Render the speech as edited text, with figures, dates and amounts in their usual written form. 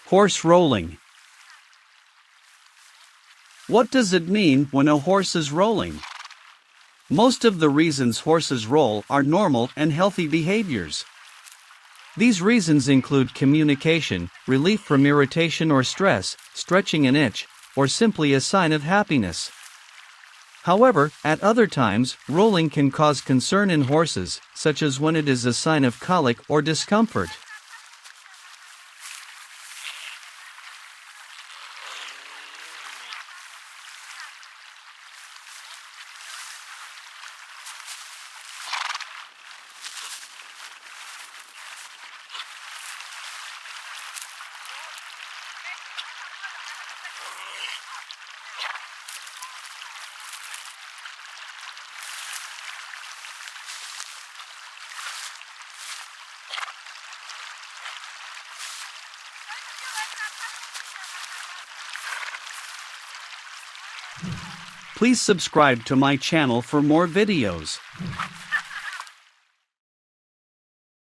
Horse rolling. What does it mean when a horse is rolling? Most of the reasons horses roll are normal and healthy behaviors. These reasons include communication, relief from irritation or stress, stretching an itch, or simply a sign of happiness. However, at other times, rolling can cause concern in horses, such as when it is a sign of colic or discomfort. Please subscribe to my channel for more videos.